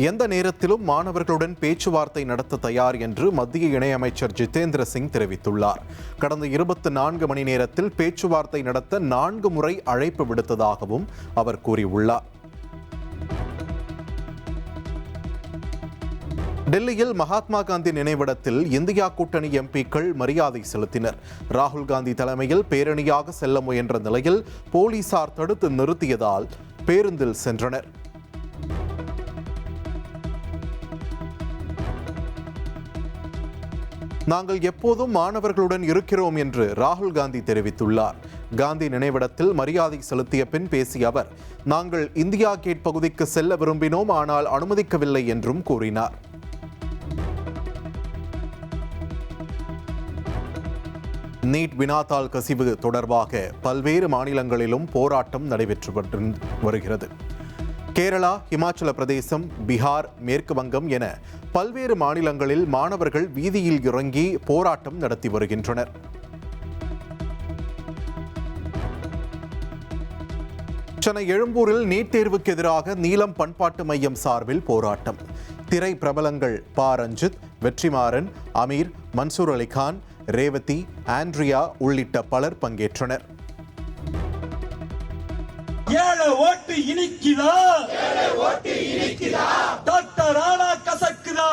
எந்த நேரத்திலும் மாணவர்களுடன் பேச்சுவார்த்தை நடத்த தயார் என்று மத்திய இணையமைச்சர் ஜிதேந்திர சிங் தெரிவித்துள்ளார். கடந்த 24 மணி நேரத்தில் பேச்சுவார்த்தை நடத்த 4 முறை அழைப்பு விடுத்ததாகவும் அவர் கூறியுள்ளார். டெல்லியில் மகாத்மா காந்தி நினைவிடத்தில் இந்தியா கூட்டணி எம்பிக்கள் மரியாதை செலுத்தினர். ராகுல் காந்தி தலைமையில் பேரணியாக செல்ல முயன்ற நிலையில் போலீசார் தடுத்து நிறுத்தியதால் பேருந்தில் சென்றனர். நாங்கள் எப்போதும் மாணவர்களுடன் இருக்கிறோம் என்று ராகுல் காந்தி தெரிவித்துள்ளார். காந்தி நினைவிடத்தில் மரியாதை செலுத்திய பின் பேசிய அவர், நாங்கள் இந்தியா கேட் பகுதிக்கு செல்ல விரும்பினோம், ஆனால் அனுமதிக்கவில்லை என்றும் கூறினார். நீட் வினாத்தாள் கசிவு தொடர்பாக பல்வேறு மாநிலங்களிலும் போராட்டம் நடைபெற்று வருகிறது. கேரளா, இமாச்சல பிரதேசம், பீகார், மேற்கு வங்கம் என பல்வேறு மாநிலங்களில் மாணவர்கள் வீதியில் இறங்கி போராட்டம் நடத்தி வருகின்றனர். சென்னை எழும்பூரில் நீட் தேர்வுக்கு எதிராக நீலம் பண்பாட்டு மையம் சார்பில் போராட்டம். திரை பிரபலங்கள் ப. ரஞ்சித், வெற்றிமாறன், அமீர், மன்சூர் அலிகான், ரேவதி, ஆண்ட்ரியா உள்ளிட்ட பலர் பங்கேற்றனர். ஏழை ஓட்டு இனிக்குதா, டாக்டர் ஆனா கசக்குதா,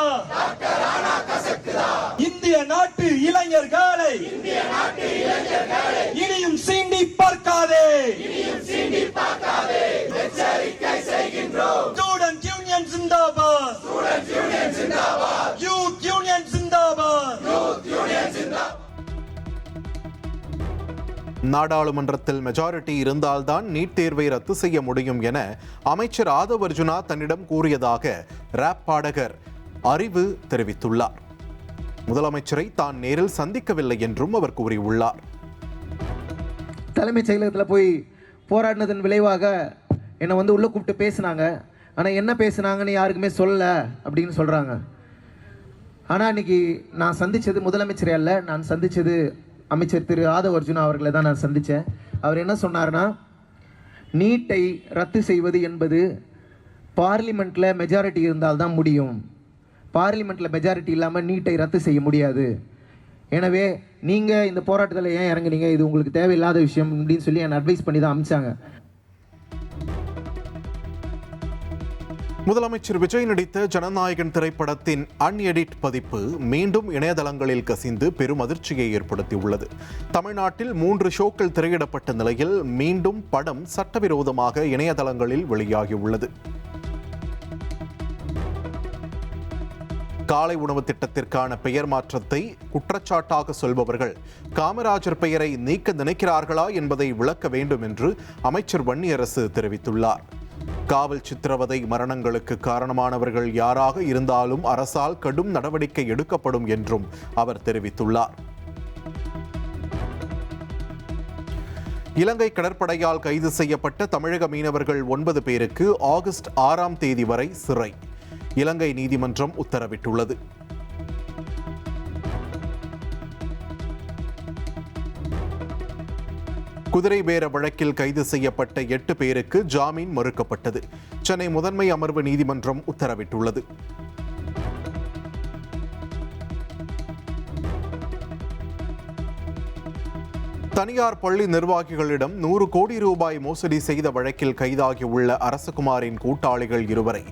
இந்திய நாட்டு இளைஞர்களை இனியும் சீண்டி பார்க்காதே, student union zindabad, youth union zindabad. நாடாளுமன்றத்தில் மெஜாரிட்டி இருந்தால்தான் நீட் தேர்வை ரத்து செய்ய முடியும் என அமைச்சர் ஆதவ் அர்ஜுனா தன்னிடம் கூறியதாக ராப் பாடகர் அறிவு தெரிவித்துள்ளார். முதலமைச்சரை தான் நேரில் சந்திக்கவில்லை என்றும் அவர் கூறியுள்ளார். தலைமைச் செயலகத்தில் போய் போராடினதன் விளைவாக என்னை உள்ளே கூப்பிட்டு பேசினாங்க. ஆனால் என்ன பேசுனாங்கன்னு யாருக்குமே சொல்லலை அப்படின்னு சொல்கிறாங்க. ஆனால் இன்னைக்கு நான் சந்தித்தது முதலமைச்சரே அல்ல, நான் சந்தித்தது அமைச்சர் திரு ஆதவ் அர்ஜுனா அவர்களை தான் நான் சந்தித்தேன். அவர் என்ன சொன்னார்னா, நீட்டை ரத்து செய்வது என்பது பார்லிமெண்ட்டில் மெஜாரிட்டி இருந்தால்தான் முடியும், பார்லிமெண்ட்டில் மெஜாரிட்டி இல்லாமல் நீட்டை ரத்து செய்ய முடியாது, எனவே நீங்கள் இந்த போராட்டத்தில் ஏன் இறங்குனீங்க, இது உங்களுக்கு தேவையில்லாத விஷயம் அப்படின்னு சொல்லி என்னை அட்வைஸ் பண்ணி தான் அனுப்பிச்சாங்க. முதலமைச்சர் விஜய் நடித்த ஜனநாயகன் திரைப்படத்தின் அன்எடிட் பதிப்பு மீண்டும் இணையதளங்களில் கசிந்து பெரும் அதிர்ச்சியை ஏற்படுத்தியுள்ளது. தமிழ்நாட்டில் 3 ஷோக்கள் திரையிடப்பட்ட நிலையில் மீண்டும் படம் சட்டவிரோதமாக இணையதளங்களில் வெளியாகியுள்ளது. காலை உணவு திட்டத்திற்கான பெயர் மாற்றத்தை குற்றச்சாட்டாக சொல்பவர்கள் காமராஜர் பெயரை நீக்க நினைக்கிறார்களா என்பதை விளக்க வேண்டும் என்று அமைச்சர் வன்னியரசு தெரிவித்துள்ளார். காவல் சித்திரவதை மரணங்களுக்கு காரணமானவர்கள் யாராக இருந்தாலும் அரசால் கடும் நடவடிக்கை எடுக்கப்படும் என்றும் அவர் தெரிவித்துள்ளார். இலங்கை கடற்படையால் கைது செய்யப்பட்ட தமிழக மீனவர்கள் 9 பேருக்கு ஆகஸ்ட் 6ஆம் தேதி வரை சிறை இலங்கை நீதிமன்றம் உத்தரவிட்டுள்ளது. குதிரை பேர வழக்கில் கைது செய்யப்பட்ட 8 பேருக்கு ஜாமீன் மறுக்கப்பட்டது. சென்னை முதன்மை அமர்வு நீதிமன்றம் உத்தரவிட்டுள்ளது. தனியார் பள்ளி நிர்வாகிகளிடம் 100 கோடி ரூபாய் மோசடி செய்த வழக்கில் கைதாகியுள்ள அரசகுமாரின் கூட்டாளிகள் 2வரை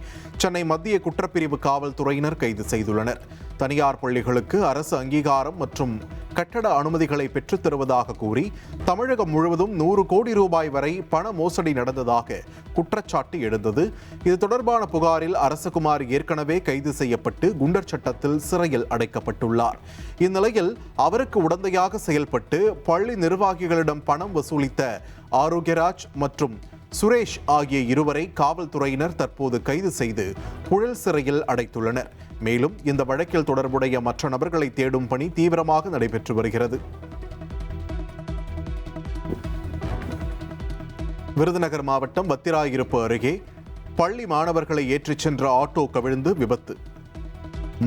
சென்னை மத்திய குற்றப்பிரிவு காவல்துறையினர் கைது செய்துள்ளனர். தனியார் பள்ளிகளுக்கு அரசு அங்கீகாரம் மற்றும் கட்டட அனுமதிகளை பெற்றுத் தருவதாக கூறி தமிழகம் முழுவதும் 100 கோடி ரூபாய் வரை பண மோசடி நடந்ததாக குற்றச்சாட்டு எழுந்தது. இது தொடர்பான புகாரில் அரசகுமார் ஏற்கனவே கைது செய்யப்பட்டு குண்டர் சட்டத்தில் சிறையில் அடைக்கப்பட்டுள்ளார். இந்நிலையில் அவருக்கு உடந்தையாக செயல்பட்டு பள்ளி நிர்வாகிகளிடம் பணம் வசூலித்த ஆரோக்கியராஜ் மற்றும் சுரேஷ் ஆகிய 2வரை காவல்துறையினர் தற்போது கைது செய்து புழல் சிறையில் அடைத்துள்ளனர். மேலும் இந்த வழக்கில் தொடர்புடைய மற்ற நபர்களை தேடும் பணி தீவிரமாக நடைபெற்று வருகிறது. விருதுநகர் மாவட்டம் வத்திராயிருப்பு அருகே பள்ளி மாணவர்களை ஏற்றிச் சென்ற ஆட்டோ கவிழ்ந்து விபத்து.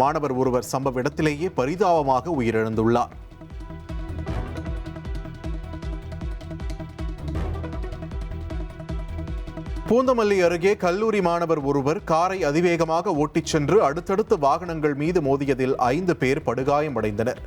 மாணவர் ஒருவர் சம்பவ இடத்திலேயே பரிதாபமாக உயிரிழந்துள்ளார். பூந்தமல்லி அருகே கல்லூரி மாணவர் ஒருவர் காரை அதிவேகமாக ஓட்டிச் சென்று அடுத்தடுத்த வாகனங்கள் மீது மோதியதில் 5 பேர் படுகாயமடைந்தனர்.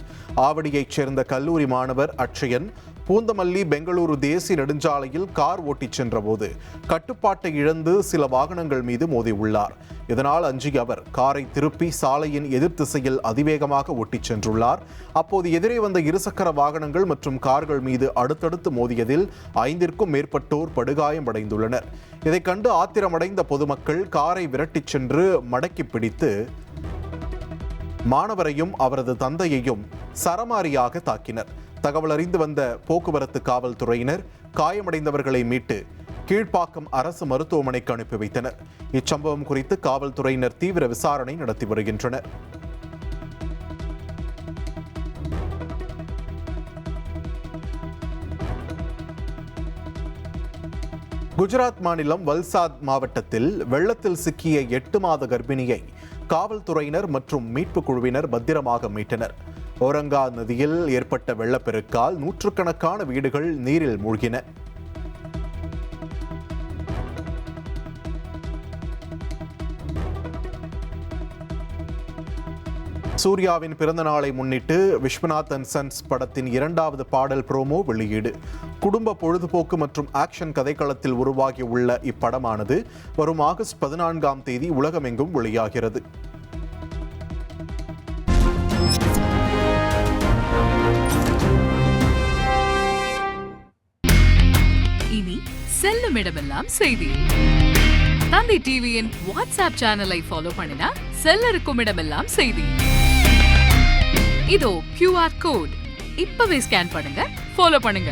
ஆவடியைச் சேர்ந்த கல்லூரி மாணவர் அட்சயன் பூந்தமல்லி பெங்களூரு தேசிய நெடுஞ்சாலையில் கார் ஓட்டிச் சென்றபோது கட்டுப்பாட்டை இழந்து சில வாகனங்கள் மீது மோதியுள்ளார். இதனால் அஞ்சிய அவர் காரை திருப்பி சாலையின் எதிர் திசையில் அதிவேகமாக ஓட்டிச் சென்றுள்ளார். அப்போது எதிரே வந்த இருசக்கர வாகனங்கள் மற்றும் கார்கள் மீது அடுத்தடுத்து மோதியதில் 5ற்கும் மேற்பட்டோர் படுகாயமடைந்துள்ளனர். இதைக் கண்டு ஆத்திரமடைந்த பொதுமக்கள் காரை விரட்டிச் சென்று மடக்கி பிடித்து மாணவரையும் அவரது தந்தையையும் சரமாரியாக தாக்கினர். தகவல் அறிந்து வந்த போக்குவரத்து காவல்துறையினர் காயமடைந்தவர்களை மீட்டு கீழ்ப்பாக்கம் அரசு மருத்துவமனைக்கு அனுப்பி வைத்தனர். இச்சம்பவம் குறித்து காவல்துறையினர் தீவிர விசாரணை நடத்தி வருகின்றனர். குஜராத் மாநிலம் வல்சாத் மாவட்டத்தில் வெள்ளத்தில் சிக்கிய 8 மாத கர்ப்பிணியை காவல்துறையினர் மற்றும் மீட்புக் குழுவினர் பத்திரமாக மீட்டனர். ஓரங்கா நதியில் ஏற்பட்ட வெள்ளப்பெருக்கால் நூற்றுக்கணக்கான வீடுகள் நீரில் மூழ்கின. சூர்யாவின் பிறந்த நாளை முன்னிட்டு விஸ்வநாத் அண்ட் சன்ஸ் படத்தின் 2வது பாடல் ப்ரோமோ வெளியீடு. குடும்ப பொழுதுபோக்கு மற்றும் ஆக்ஷன் கதைக்களத்தில் உருவாகியுள்ள இப்படமானது வரும் ஆகஸ்ட் 14ஆம் தேதி உலகமெங்கும் வெளியாகிறது. இனி செல்லும் இடமெல்லாம் செய்தி. தந்தை டிவியின் வாட்ஸ்அப் சேனலை ஃபாலோ பண்ணினா செல்ல இருக்கும் இடமெல்லாம் செய்தி. இதோ QR கோட் இப்பவே ஸ்கேன் பண்ணுங்க, ஃபாலோ பண்ணுங்க.